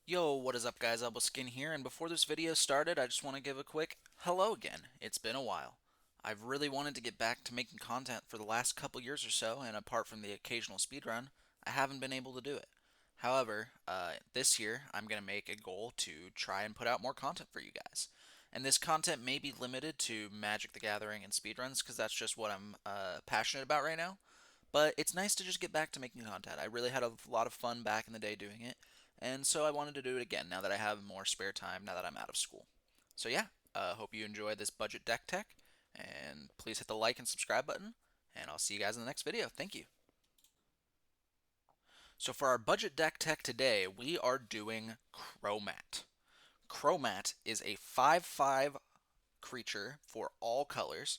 Yo, what is up guys, Skin here, and before this video started, I just want to give a quick hello again. It's been a while. I've really wanted to get back to making content for the last couple years or so, and apart from the occasional speedrun, I haven't been able to do it. However, this year, I'm going to make a goal to try and put out more content for you guys. And this content may be limited to Magic the Gathering and speedruns, because that's just what I'm passionate about right now. But it's nice to just get back to making content. I really had a lot of fun back in the day doing it, and so I wanted to do it again now that I have more spare time now that I'm out of school. So yeah, hope you enjoy this budget deck tech, and please hit the like and subscribe button, and I'll see you guys in the next video. Thank you. So for our budget deck tech today, we are doing Cromat. Cromat is a 5/5 creature for all colors.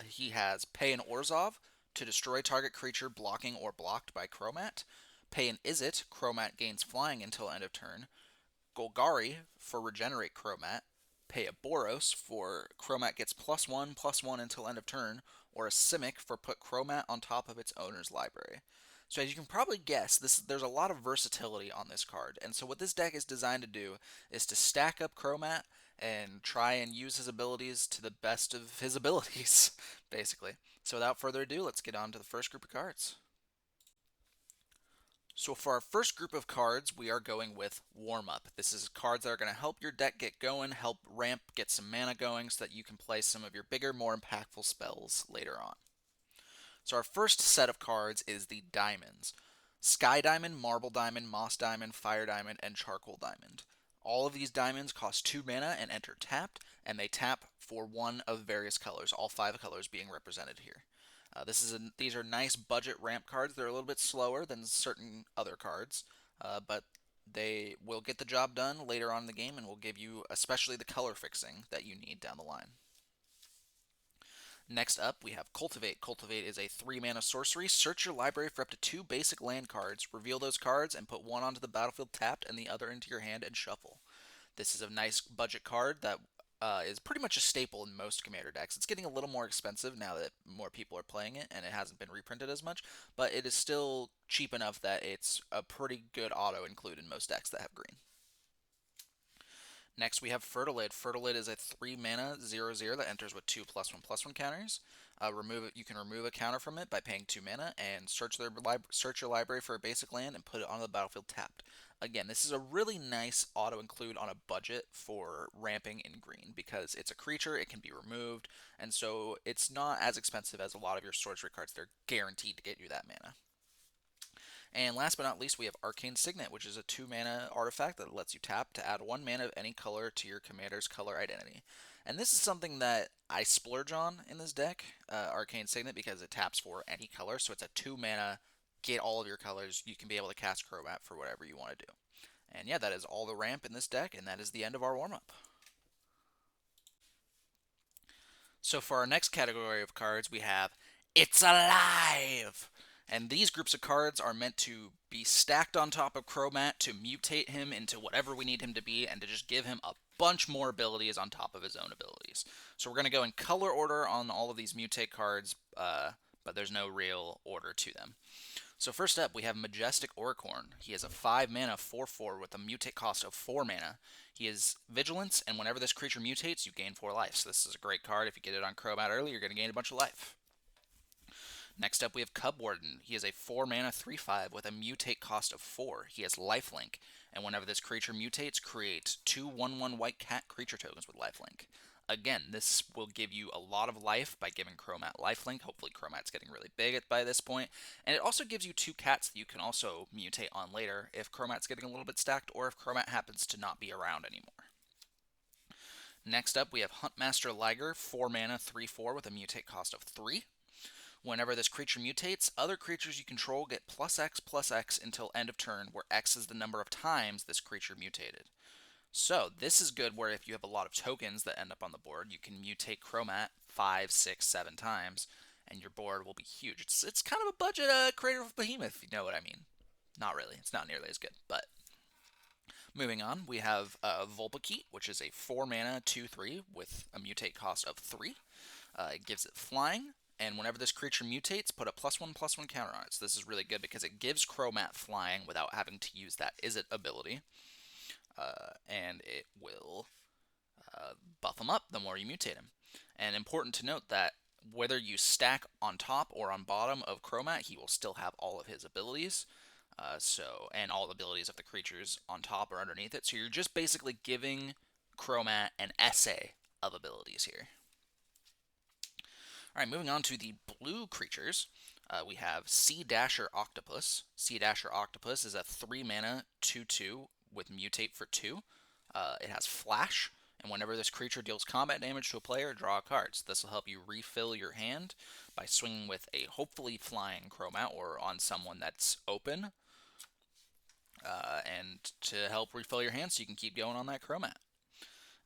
He has pay an Orzhov to destroy target creature blocking or blocked by Cromat. Pay an Izzet, Cromat gains flying until end of turn. Golgari for regenerate Cromat. Pay a Boros for Cromat gets +1/+1 until end of turn, or a Simic for put Cromat on top of its owner's library. So as you can probably guess, there's a lot of versatility on this card, and so what this deck is designed to do is to stack up Cromat and try and use his abilities to the best of his abilities, basically. So without further ado, let's get on to the first group of cards. So for our first group of cards, we are going with Warm Up. This is cards that are going to help your deck get going, help ramp, get some mana going so that you can play some of your bigger, more impactful spells later on. So our first set of cards is the Diamonds. Sky Diamond, Marble Diamond, Moss Diamond, Fire Diamond, and Charcoal Diamond. All of these diamonds cost 2 mana and enter tapped, and they tap for one of various colors, all 5 colors being represented here. These are nice budget ramp cards. They're a little bit slower than certain other cards, but they will get the job done later on in the game and will give you especially the color fixing that you need down the line. Next up, we have Cultivate. Cultivate is a 3 mana sorcery. Search your library for up to 2 basic land cards, reveal those cards, and put one onto the battlefield tapped and the other into your hand and shuffle. This is a nice budget card that is pretty much a staple in most Commander decks. It's getting a little more expensive now that more people are playing it and it hasn't been reprinted as much, but it is still cheap enough that it's a pretty good auto include in most decks that have green. Next, we have Fertilid. Fertilid is a 3 mana 0/0 that enters with 2+1/+1 counters. You can remove a counter from it by paying 2 mana and search your library for a basic land and put it onto the battlefield tapped. Again, this is a really nice auto include on a budget for ramping in green because it's a creature, it can be removed, and so it's not as expensive as a lot of your sorcery cards. They're guaranteed to get you that mana. And last but not least, we have Arcane Signet, which is a 2 mana artifact that lets you tap to add 1 mana of any color to your commander's color identity. And this is something that I splurge on in this deck, Arcane Signet, because it taps for any color. So it's a 2 mana, get all of your colors. You can be able to cast Cromat for whatever you want to do. And yeah, that is all the ramp in this deck, and that is the end of our warm up. So for our next category of cards, we have It's Alive! And these groups of cards are meant to be stacked on top of Cromat to mutate him into whatever we need him to be and to just give him a bunch more abilities on top of his own abilities. So we're going to go in color order on all of these mutate cards, but there's no real order to them. So first up, we have Majestic Oricorn. He is a 5 mana 4/4 with a mutate cost of 4 mana. He is Vigilance, and whenever this creature mutates, you gain 4 life. So this is a great card. If you get it on Crobat early, you're going to gain a bunch of life. Next up, we have Cub Warden. He is a 4 mana 3/5 with a mutate cost of 4. He has Lifelink, and whenever this creature mutates, create 2 1/1 white cat creature tokens with Lifelink. Again, this will give you a lot of life by giving Cromat lifelink. Hopefully Cromat's getting really big by this point. And it also gives you 2 cats that you can also mutate on later if Cromat's getting a little bit stacked or if Cromat happens to not be around anymore. Next up, we have Huntmaster Liger, 4 mana 3/4 with a mutate cost of 3. Whenever this creature mutates, other creatures you control get +X/+X until end of turn, where X is the number of times this creature mutated. So this is good where if you have a lot of tokens that end up on the board, you can mutate Cromat 5, 6, 7 times, and your board will be huge. It's kind of a budget creative behemoth, if you know what I mean. Not really. It's not nearly as good, but moving on, we have Volpakeet, which is a 4 mana 2/3 with a mutate cost of 3. It gives it flying, and whenever this creature mutates, put a +1/+1 counter on it. So this is really good because it gives Cromat flying without having to use that Izzet ability. and it will buff him up the more you mutate him. And important to note that whether you stack on top or on bottom of Cromat, he will still have all of his abilities. And all the abilities of the creatures on top or underneath it. So you're just basically giving Cromat an essay of abilities here. All right, moving on to the blue creatures. We have Sea Dasher Octopus. Sea Dasher Octopus is a 3 mana 2/2 with mutate for 2. It has flash, and whenever this creature deals combat damage to a player, draw a card. So this will help you refill your hand by swinging with a hopefully flying Cromat or on someone that's open, and to help refill your hand so you can keep going on that Cromat.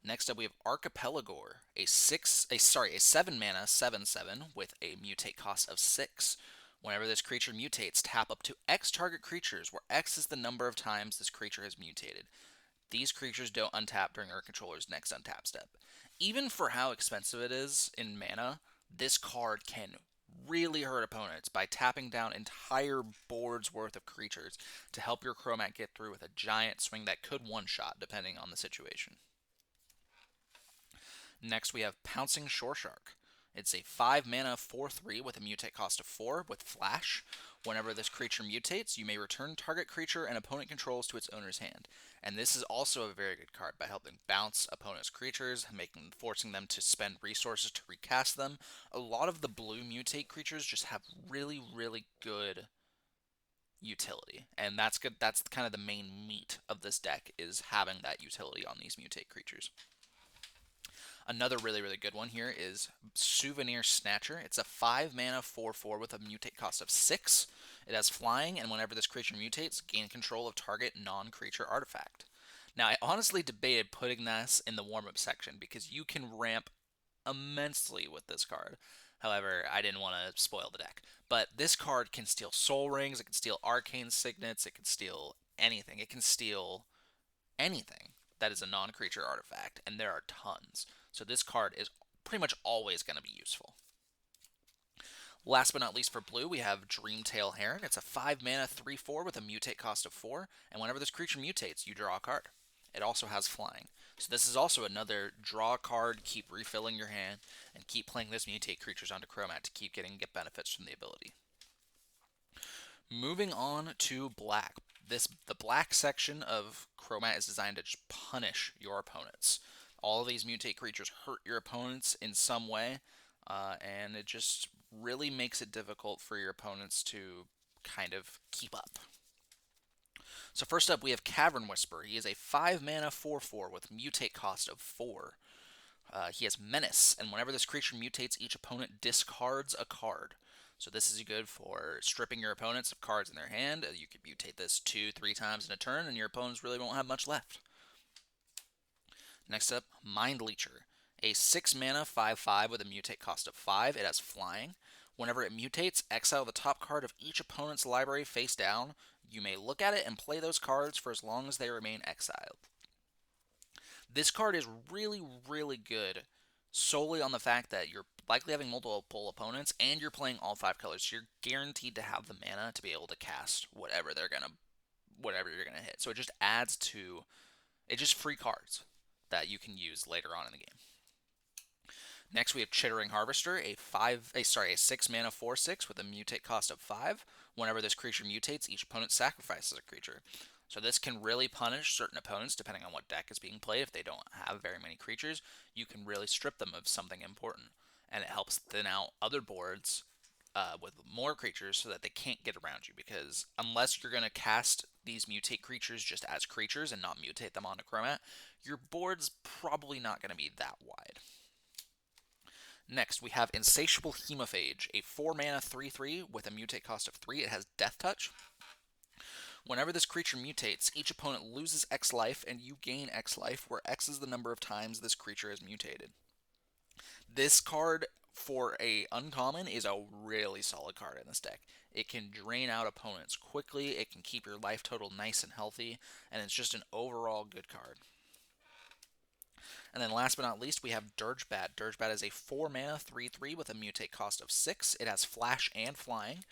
Next up, we have Archipelagore, a 7 mana 7/7 with a mutate cost of 6. Whenever this creature mutates, tap up to X target creatures, where X is the number of times this creature has mutated. These creatures don't untap during our controller's next untap step. Even for how expensive it is in mana, this card can really hurt opponents by tapping down entire boards worth of creatures to help your Cromat get through with a giant swing that could one-shot depending on the situation. Next, we have Pouncing Shore Shark. It's a 5 mana 4/3 with a mutate cost of 4 with flash. Whenever this creature mutates, you may return target creature and opponent controls to its owner's hand. And this is also a very good card by helping bounce opponent's creatures, forcing them to spend resources to recast them. A lot of the blue mutate creatures just have really, really good utility, and that's good. That's kind of the main meat of this deck, is having that utility on these mutate creatures. Another really, really good one here is Souvenir Snatcher. It's a 5 mana 4/4 with a mutate cost of 6. It has flying, and whenever this creature mutates, gain control of target non-creature artifact. Now, I honestly debated putting this in the warm-up section because you can ramp immensely with this card. However, I didn't want to spoil the deck. But this card can steal Soul Rings, it can steal Arcane Signets, it can steal anything. It can steal anything that is a non-creature artifact, and there are tons. So this card is pretty much always going to be useful. Last but not least for blue, we have Dreamtail Heron. It's a 5 mana 3/4 with a mutate cost of 4, and whenever this creature mutates, you draw a card. It also has flying. So this is also another draw a card, keep refilling your hand, and keep playing this mutate creatures onto Cromat to keep get benefits from the ability. Moving on to black. The black section of Cromat is designed to just punish your opponents. All of these mutate creatures hurt your opponents in some way, and it just really makes it difficult for your opponents to kind of keep up. So first up, we have Cavern Whisperer. He is a 5 mana 4/4 with mutate cost of 4. He has Menace, and whenever this creature mutates, each opponent discards a card. So this is good for stripping your opponents of cards in their hand. You could mutate this 2-3 times in a turn, and your opponents really won't have much left. Next up, Mind Leecher. A 6 mana 5/5 with a mutate cost of 5. It has flying. Whenever it mutates, exile the top card of each opponent's library face down. You may look at it and play those cards for as long as they remain exiled. This card is really, really good solely on the fact that you're likely having multiple opponents and you're playing all 5 colors. So you're guaranteed to have the mana to be able to cast whatever you're gonna hit. So it just adds to it's just free cards that you can use later on in the game. Next, we have Chittering Harvester, a 6 mana 4/6 with a mutate cost of 5. Whenever this creature mutates, each opponent sacrifices a creature. So this can really punish certain opponents depending on what deck is being played. If they don't have very many creatures, you can really strip them of something important, and it helps thin out other boards with more creatures so that they can't get around you, because unless you're going to cast these mutate creatures just as creatures and not mutate them onto Cromat, your board's probably not going to be that wide. Next, we have Insatiable Hemophage, a 4 mana 3/3 with a mutate cost of 3. It has Death Touch. Whenever this creature mutates, each opponent loses X life and you gain X life, where X is the number of times this creature has mutated. This card, for a uncommon, is a really solid card in this deck. It can drain out opponents quickly, it can keep your life total nice and healthy, and it's just an overall good card. And then last but not least, we have Dirgebat. Dirgebat is a 4 mana 3/3 with a mutate cost of 6. It has flash and flying.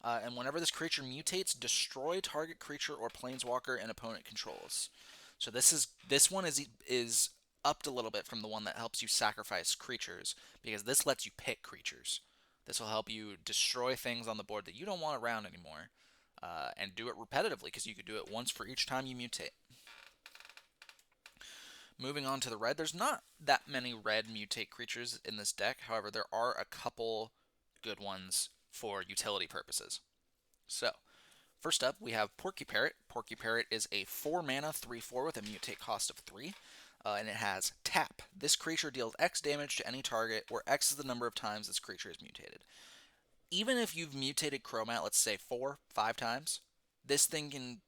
And whenever this creature mutates, destroy target creature or planeswalker an opponent controls. So this one is upped a little bit from the one that helps you sacrifice creatures, because this lets you pick creatures. This will help you destroy things on the board that you don't want around anymore, and do it repetitively, because you could do it once for each time you mutate. Moving on to the red, there's not that many red mutate creatures in this deck. However, there are a couple good ones for utility purposes. So, first up, we have Porky Parrot. Porky Parrot is a 4 mana 3/4 with a mutate cost of 3, and it has tap. This creature deals X damage to any target, where X is the number of times this creature is mutated. Even if you've mutated Cromat, let's say 4, 5 times, this thing can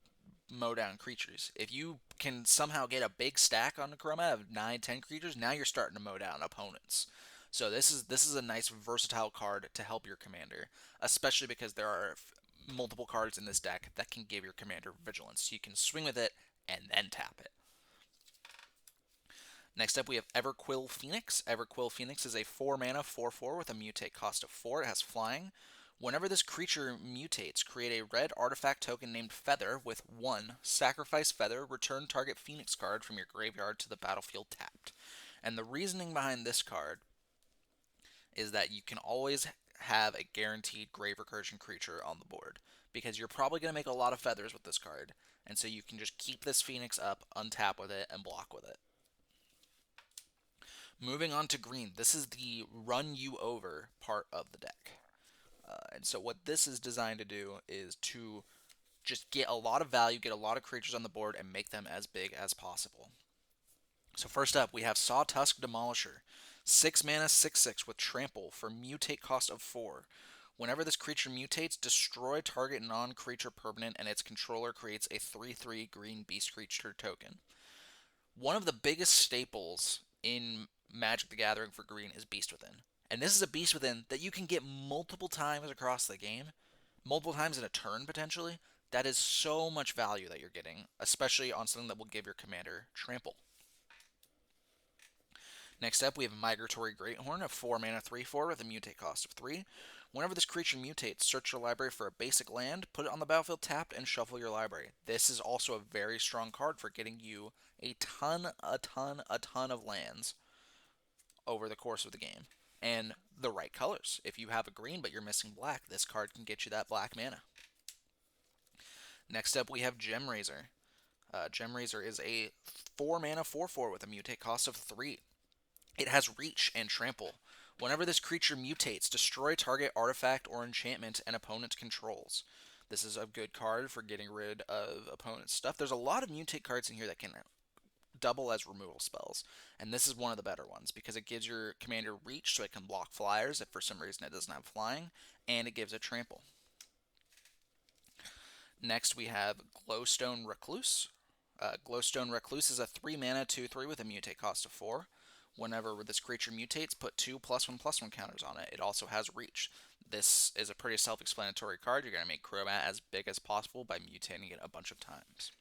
mow down creatures. If you can somehow get a big stack on the Cromat of 9, 10 creatures, now you're starting to mow down opponents. So this is a nice versatile card to help your commander, especially because there are multiple cards in this deck that can give your commander vigilance. So you can swing with it and then tap it. Next up, we have Everquill Phoenix. Everquill Phoenix is a 4 mana 4/4 with a mutate cost of 4. It has flying. Whenever this creature mutates, create a red artifact token named Feather with 1. Sacrifice Feather, return target Phoenix card from your graveyard to the battlefield tapped. And the reasoning behind this card is that you can always have a guaranteed grave recursion creature on the board, because you're probably going to make a lot of feathers with this card, and so you can just keep this Phoenix up, untap with it, and block with it. Moving on to green, this is the run you over part of the deck. And so what this is designed to do is to just get a lot of value, get a lot of creatures on the board, and make them as big as possible. So first up, we have Sawtusk Demolisher. 6 mana 6/6 with trample for mutate cost of 4. Whenever this creature mutates, destroy target non-creature permanent, and its controller creates a 3/3 green beast creature token. One of the biggest staples in Magic the Gathering for green is Beast Within. And this is a Beast Within that you can get multiple times across the game, multiple times in a turn potentially. That is so much value that you're getting, especially on something that will give your commander trample. Next up, we have Migratory Greathorn, a 4 mana 3/4 with a mutate cost of 3. Whenever this creature mutates, search your library for a basic land, put it on the battlefield tapped, and shuffle your library. This is also a very strong card for getting you a ton of lands over the course of the game. And the right colors. If you have a green but you're missing black, this card can get you that black mana. Next up, we have Gemraiser. Gemraiser is a 4 mana 4/4 with a mutate cost of 3. It has reach and trample. Whenever this creature mutates, destroy target artifact or enchantment an opponent controls. This is a good card for getting rid of opponent's stuff. There's a lot of mutate cards in here that can double as removal spells, and this is one of the better ones because it gives your commander reach so it can block flyers if for some reason it doesn't have flying, and it gives it trample. Next we have Glowstone Recluse. Glowstone Recluse is a 3 mana 2/3 with a mutate cost of 4. Whenever this creature mutates, put 2 +1/+1 counters on it. It also has reach. This is a pretty self-explanatory card. You're going to make Cromat as big as possible by mutating it a bunch of times.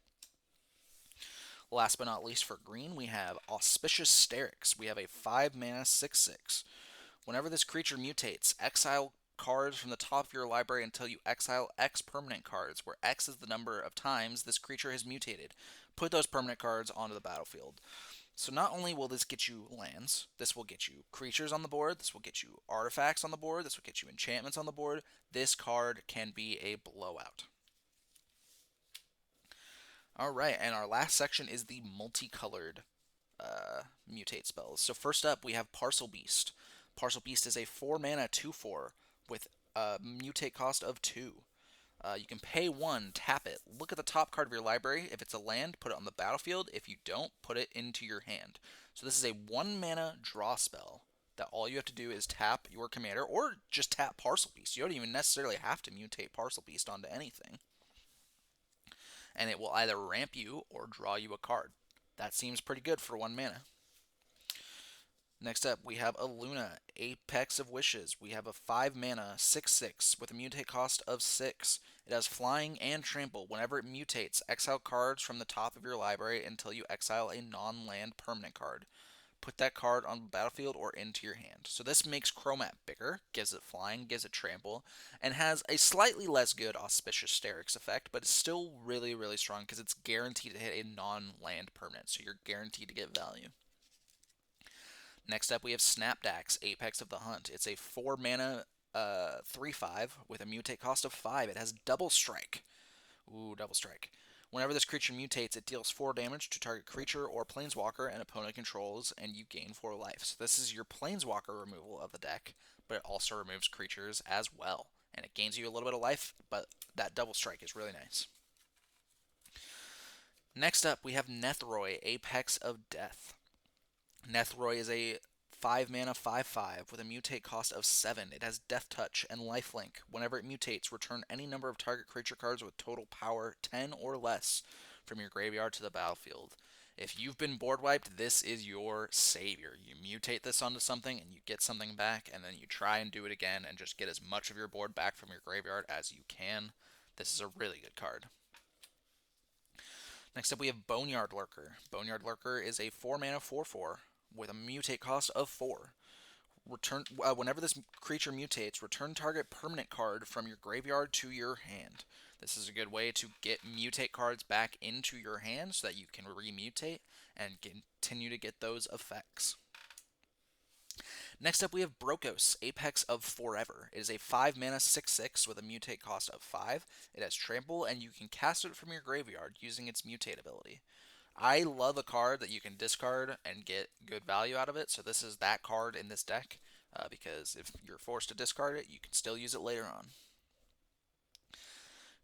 Last but not least for green, we have Auspicious Sterix. We have a 5 mana 6/6. Whenever this creature mutates, exile cards from the top of your library until you exile X permanent cards, where X is the number of times this creature has mutated. Put those permanent cards onto the battlefield. So not only will this get you lands, this will get you creatures on the board, this will get you artifacts on the board, this will get you enchantments on the board. This card can be a blowout. Alright, and our last section is the multicolored mutate spells. So first up, we have Parcel Beast. Parcel Beast is a 4 mana 2/4 with a mutate cost of 2. You can pay 1, tap it, look at the top card of your library. If it's a land, put it on the battlefield. If you don't, put it into your hand. So this is a 1 mana draw spell that all you have to do is tap your commander, or just tap Parcel Beast. You don't even necessarily have to mutate Parcel Beast onto anything. And it will either ramp you or draw you a card. That seems pretty good for 1 mana. Next up, we have Aluna, Apex of Wishes. We have a 5 mana 6/6 with a mutate cost of 6. It has flying and trample. Whenever it mutates, exile cards from the top of your library until you exile a non-land permanent card. put that card on the battlefield or into your hand. So this makes Cromat bigger, gives it flying, gives it trample, and has a slightly less good Auspicious Sterix effect, but it's still really, really strong because it's guaranteed to hit a non-land permanent, so you're guaranteed to get value. Next up, we have Snapdax, Apex of the Hunt. It's a 4 mana 3/5 with a mutate cost of 5. It has Double Strike. Ooh, Double Strike. Whenever this creature mutates, it deals 4 damage to target creature or planeswalker an opponent controls, and you gain 4 life. So this is your planeswalker removal of the deck, but it also removes creatures as well. And it gains you a little bit of life, but that Double Strike is really nice. Next up, we have Nethroi, Apex of Death. Nethroi is a 5 mana 5/5 with a mutate cost of 7. It has Death Touch and Lifelink. Whenever it mutates, return any number of target creature cards with total power 10 or less from your graveyard to the battlefield. If you've been board wiped, this is your savior. You mutate this onto something and you get something back, and then you try and do it again and just get as much of your board back from your graveyard as you can. This is a really good card. Next up, we have Boneyard Lurker. Boneyard Lurker is a 4 mana 4/4 with a mutate cost of 4. Whenever this creature mutates, return target permanent card from your graveyard to your hand. This is a good way to get mutate cards back into your hand so that you can remutate and continue to get those effects. Next up, we have Brokos, Apex of Forever. It is a 5 mana 6/6 with a mutate cost of 5. It has Trample, and you can cast it from your graveyard using its mutate ability. I love a card that you can discard and get good value out of it, so this is that card in this deck, because if you're forced to discard it, you can still use it later on.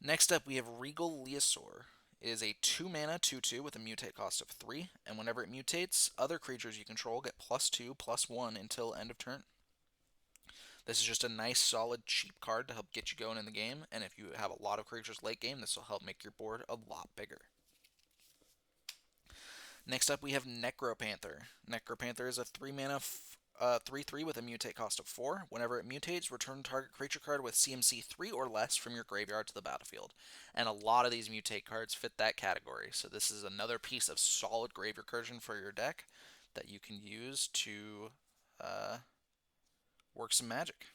Next up, we have Regal Leosaur. It is a 2 mana 2/2 with a mutate cost of 3, and whenever it mutates, other creatures you control get +2/+1 until end of turn. This is just a nice, solid, cheap card to help get you going in the game, and if you have a lot of creatures late game, this will help make your board a lot bigger. Next up, we have Necropanther. Necropanther is a 3 mana 3/3 with a mutate cost of 4. Whenever it mutates, return target creature card with CMC 3 or less from your graveyard to the battlefield. And a lot of these mutate cards fit that category, so this is another piece of solid grave recursion for your deck that you can use to work some magic.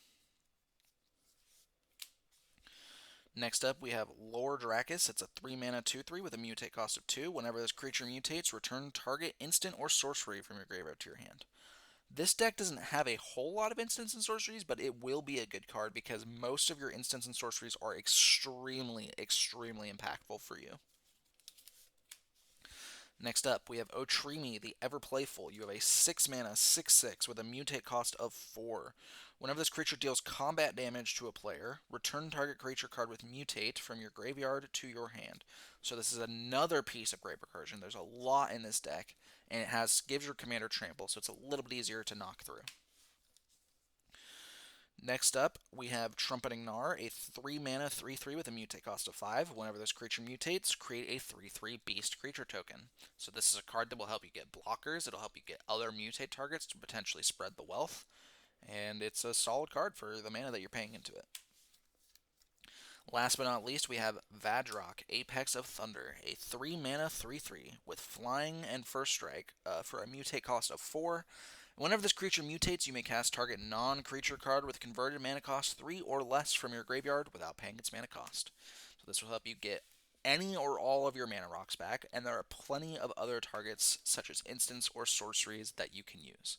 Next up, we have Lore Dracus. It's a 3 mana 2/3 with a mutate cost of 2. Whenever this creature mutates, return target instant or sorcery from your graveyard to your hand. This deck doesn't have a whole lot of instants and sorceries, but it will be a good card because most of your instants and sorceries are extremely, extremely impactful for you. Next up, we have Otrimi, the Ever Playful. You have a 6 mana 6/6 with a mutate cost of 4. Whenever this creature deals combat damage to a player, return target creature card with mutate from your graveyard to your hand. So this is another piece of grave recursion. There's a lot in this deck, and it gives your commander trample, so it's a little bit easier to knock through. Next up, we have Trumpeting Gnar, a 3 mana 3/3 with a mutate cost of 5. Whenever this creature mutates, create a 3/3 beast creature token. So this is a card that will help you get blockers, it'll help you get other mutate targets to potentially spread the wealth, and it's a solid card for the mana that you're paying into it. Last but not least, we have Vadrok, Apex of Thunder, a 3 mana 3/3 with flying and first strike for a mutate cost of 4. Whenever this creature mutates, you may cast target non-creature card with converted mana cost 3 or less from your graveyard without paying its mana cost. So this will help you get any or all of your mana rocks back, and there are plenty of other targets such as instants or sorceries that you can use.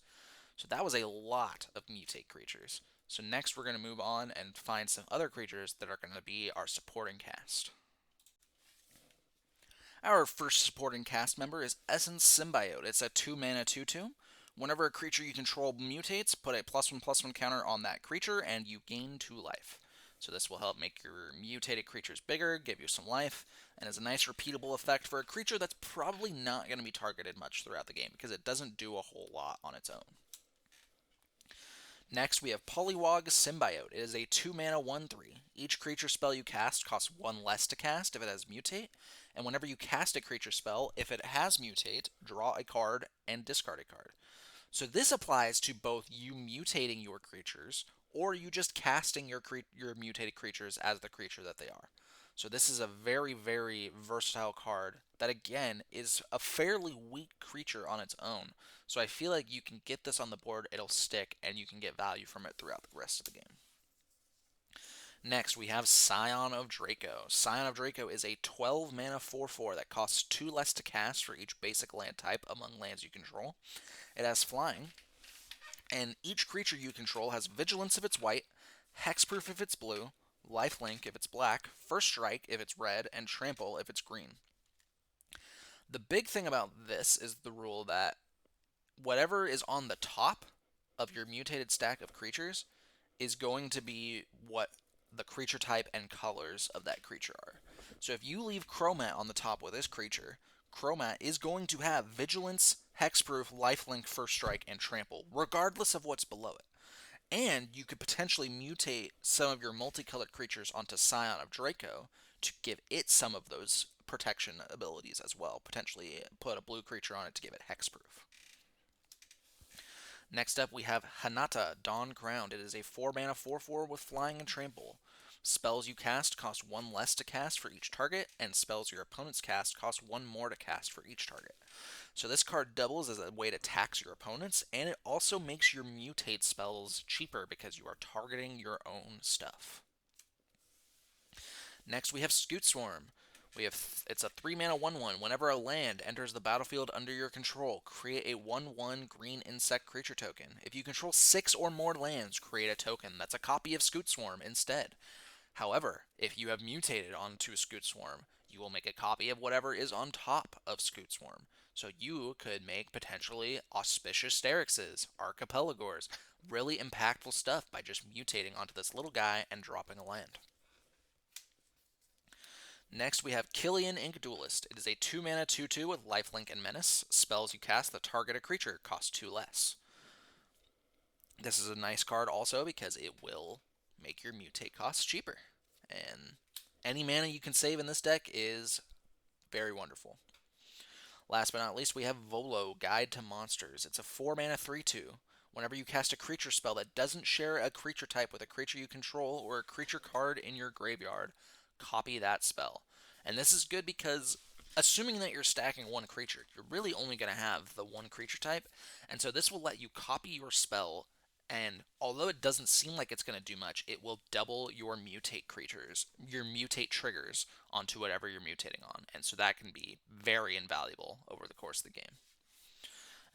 So that was a lot of mutate creatures. So next we're going to move on and find some other creatures that are going to be our supporting cast. Our first supporting cast member is Essence Symbiote. It's a 2 mana 2/2. Whenever a creature you control mutates, put a +1/+1 counter on that creature, and you gain 2 life. So this will help make your mutated creatures bigger, give you some life, and is a nice repeatable effect for a creature that's probably not going to be targeted much throughout the game, because it doesn't do a whole lot on its own. Next, we have Polywog Symbiote. It is a 2 mana 1/3. Each creature spell you cast costs 1 less to cast if it has mutate, and whenever you cast a creature spell, if it has mutate, draw a card and discard a card. So this applies to both you mutating your creatures or you just casting your mutated creatures as the creature that they are. So this is a very, very versatile card that again is a fairly weak creature on its own. So I feel like you can get this on the board, it'll stick, and you can get value from it throughout the rest of the game. Next, we have Scion of Draco. Scion of Draco is a 12 mana 4/4 that costs 2 less to cast for each basic land type among lands you control. It has flying, and each creature you control has vigilance if it's white, hexproof if it's blue, lifelink if it's black, first strike if it's red, and trample if it's green. The big thing about this is the rule that whatever is on the top of your mutated stack of creatures is going to be what the creature type and colors of that creature are. So if you leave Cromat on the top with this creature, Cromat is going to have Vigilance, Hexproof, Lifelink, First Strike, and Trample, regardless of what's below it. And you could potentially mutate some of your multicolored creatures onto Scion of Draco to give it some of those protection abilities as well. Potentially put a blue creature on it to give it hexproof. Next up, we have Hanata, Dawn Crowned. It is a 4 mana 4/4 with flying and trample. Spells you cast cost 1 less to cast for each target, and spells your opponents cast cost 1 more to cast for each target. So this card doubles as a way to tax your opponents, and it also makes your mutate spells cheaper because you are targeting your own stuff. Next, we have Scoot Swarm. It's a 3 mana 1/1. Whenever a land enters the battlefield under your control, create a 1/1 green insect creature token. If you control 6 or more lands, create a token that's a copy of Scoot Swarm instead. However, if you have mutated onto Scoot Swarm, you will make a copy of whatever is on top of Scoot Swarm. So you could make potentially Auspicious Sterixes, Archipelagors, really impactful stuff by just mutating onto this little guy and dropping a land. Next, we have Killian Ink Duelist. It is a 2 mana 2/2 with lifelink and menace. Spells you cast that target a creature cost 2 less. This is a nice card also because it will make your mutate costs cheaper. And any mana you can save in this deck is very wonderful. Last but not least, we have Volo, Guide to Monsters. It's a 4 mana 3/2. Whenever you cast a creature spell that doesn't share a creature type with a creature you control or a creature card in your graveyard, copy that spell. And this is good because, assuming that you're stacking one creature, you're really only going to have the one creature type, and so this will let you copy your spell, and although it doesn't seem like it's going to do much, it will double your mutate creatures, your mutate triggers, onto whatever you're mutating on, and so that can be very invaluable over the course of the game.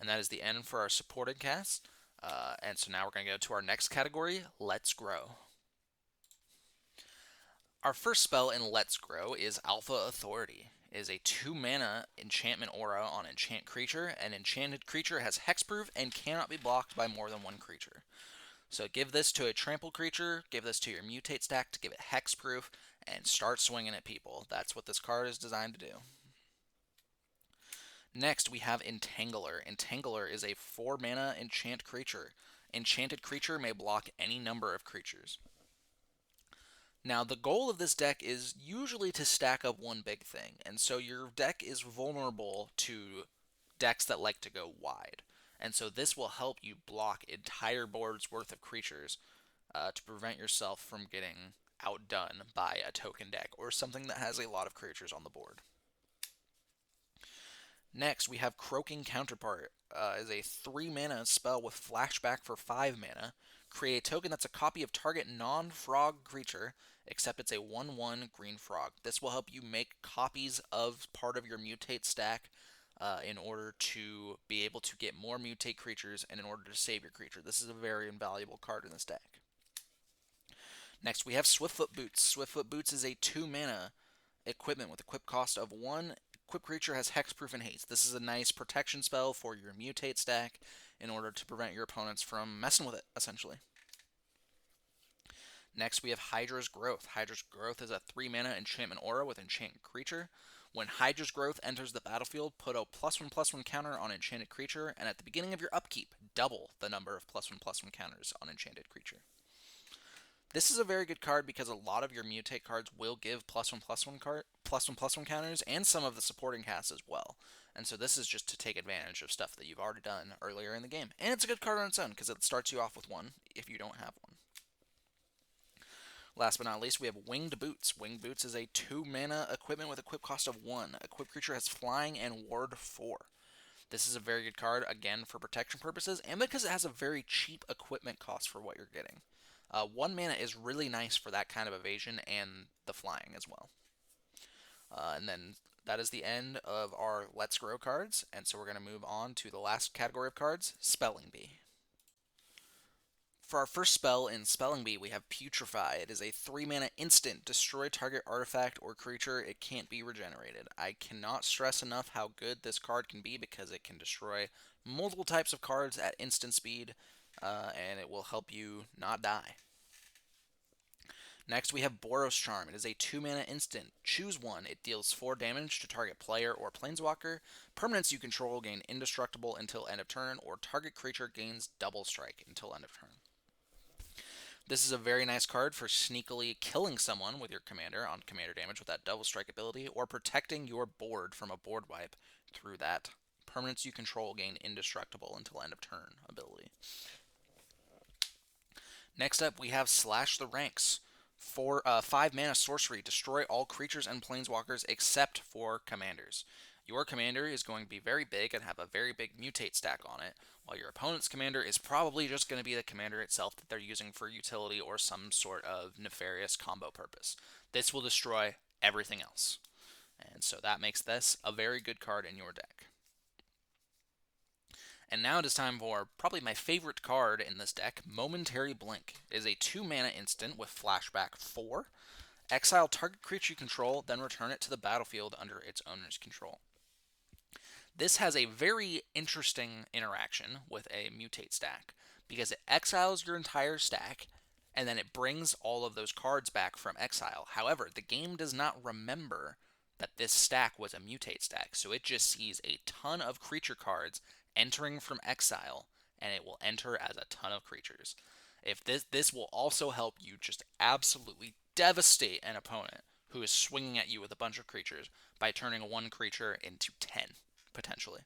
And that is the end for our supported cast, and so now we're going to go to our next category, Let's Grow. Our first spell in Let's Grow is Alpha Authority. It is a 2 mana enchantment aura on enchant creature. An enchanted creature has hexproof and cannot be blocked by more than one creature. So give this to a trample creature, give this to your mutate stack to give it hexproof, and start swinging at people. That's what this card is designed to do. Next, we have Entangler. Entangler is a 4 mana enchant creature. Enchanted creature may block any number of creatures. Now, the goal of this deck is usually to stack up one big thing, and so your deck is vulnerable to decks that like to go wide. And so this will help you block entire boards worth of creatures to prevent yourself from getting outdone by a token deck or something that has a lot of creatures on the board. Next, we have Croaking Counterpart. Is a 3 mana spell with flashback for 5 mana. Create a token that's a copy of target non-frog creature, except it's a 1/1 green frog. This will help you make copies of part of your mutate stack in order to be able to get more mutate creatures and in order to save your creature. This is a very invaluable card in this deck. Next, we have Swiftfoot Boots. Swiftfoot Boots is a 2 mana equipment with equip cost of 1. Equip creature has hexproof and haste. This is a nice protection spell for your mutate stack in order to prevent your opponents from messing with it, essentially. Next, we have Hydra's Growth. Hydra's Growth is a 3 mana enchantment aura with enchant creature. When Hydra's Growth enters the battlefield, put a +1/+1 counter on enchanted creature, and at the beginning of your upkeep, double the number of +1/+1 counters on enchanted creature. This is a very good card because a lot of your mutate cards will give +1/+1 counters and some of the supporting casts as well. And so this is just to take advantage of stuff that you've already done earlier in the game. And it's a good card on its own because it starts you off with one if you don't have one. Last but not least, we have Winged Boots. Winged Boots is a 2 mana equipment with equip cost of 1. Equipped creature has flying and ward 4. This is a very good card, again, for protection purposes, and because it has a very cheap equipment cost for what you're getting. 1 mana is really nice for that kind of evasion and the flying as well. And then that is the end of our Let's Grow cards, and so we're going to move on to the last category of cards, Spelling Bee. For our first spell in Spelling Bee, we have Putrefy. It is a 3 mana instant. Destroy target artifact or creature. It can't be regenerated. I cannot stress enough how good this card can be because it can destroy multiple types of cards at instant speed, and it will help you not die. Next, we have Boros Charm. It is a 2 mana instant. Choose one. It deals 4 damage to target player or planeswalker. Permanents you control gain indestructible until end of turn, or target creature gains double strike until end of turn. This is a very nice card for sneakily killing someone with your commander on commander damage with that double strike ability, or protecting your board from a board wipe through that permanents you control gain indestructible until end of turn ability. Next up, we have Slash the Ranks. 5 mana sorcery. Destroy all creatures and planeswalkers except for commanders. Your commander is going to be very big and have a very big mutate stack on it, while your opponent's commander is probably just going to be the commander itself that they're using for utility or some sort of nefarious combo purpose. This will destroy everything else. And so that makes this a very good card in your deck. And now it is time for probably my favorite card in this deck, Momentary Blink. It is a 2 mana instant with flashback 4. Exile target creature you control, then return it to the battlefield under its owner's control. This has a very interesting interaction with a mutate stack because it exiles your entire stack and then it brings all of those cards back from exile. However, the game does not remember that this stack was a mutate stack, so it just sees a ton of creature cards entering from exile, and it will enter as a ton of creatures. If this will also help you just absolutely devastate an opponent who is swinging at you with a bunch of creatures by turning one creature into 10, potentially.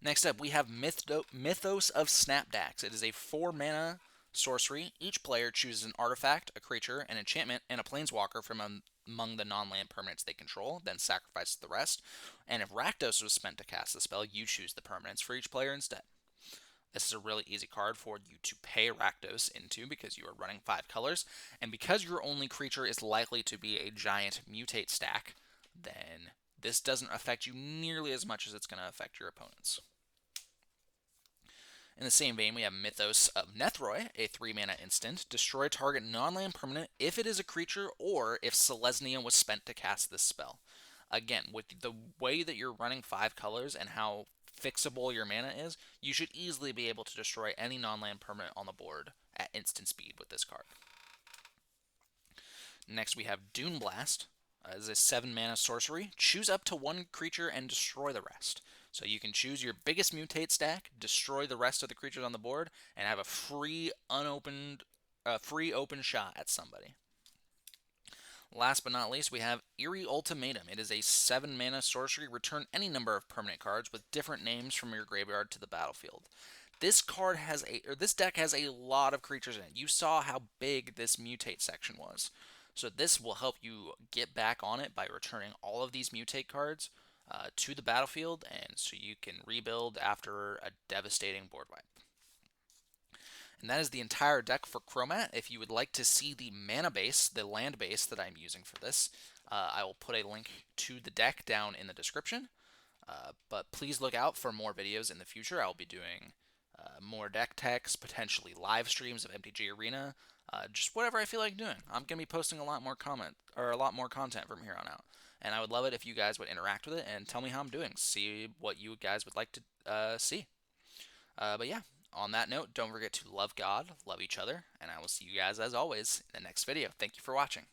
Next up, we have Mythos of Snapdax. It is a 4 mana sorcery. Each player chooses an artifact, a creature, an enchantment, and a planeswalker from among the non-land permanents they control, then sacrifices the rest. And if Rakdos was spent to cast the spell, you choose the permanents for each player instead. This is a really easy card for you to pay Rakdos into because you are running 5 colors, and because your only creature is likely to be a giant mutate stack, then this doesn't affect you nearly as much as it's going to affect your opponents. In the same vein, we have Mythos of Nethroi, a 3 mana instant. Destroy target non-land permanent if it is a creature or if Selesnya was spent to cast this spell. Again, with the way that you're running 5 colors and how fixable your mana is, you should easily be able to destroy any non-land permanent on the board at instant speed with this card. Next, we have Dune Blast. As a 7 mana sorcery. Choose up to 1 creature and destroy the rest. So you can choose your biggest mutate stack, destroy the rest of the creatures on the board, and have a free open shot at somebody. Last but not least, we have Eerie Ultimatum. It is a 7 mana sorcery. Return any number of permanent cards with different names from your graveyard to the battlefield. This deck has a lot of creatures in it. You saw how big this mutate section was. So this will help you get back on it by returning all of these mutate cards to the battlefield, and so you can rebuild after a devastating board wipe. And that is the entire deck for Cromat. If you would like to see the mana base, the land base that I'm using for this, I will put a link to the deck down in the description. But please look out for more videos in the future. I'll be doing more deck techs, potentially live streams of MTG Arena, just whatever I feel like doing. I'm gonna be posting a lot more content from here on out, and I would love it if you guys would interact with it and tell me how I'm doing. See what you guys would like to see. But yeah, on that note, don't forget to love God, love each other, and I will see you guys as always in the next video. Thank you for watching.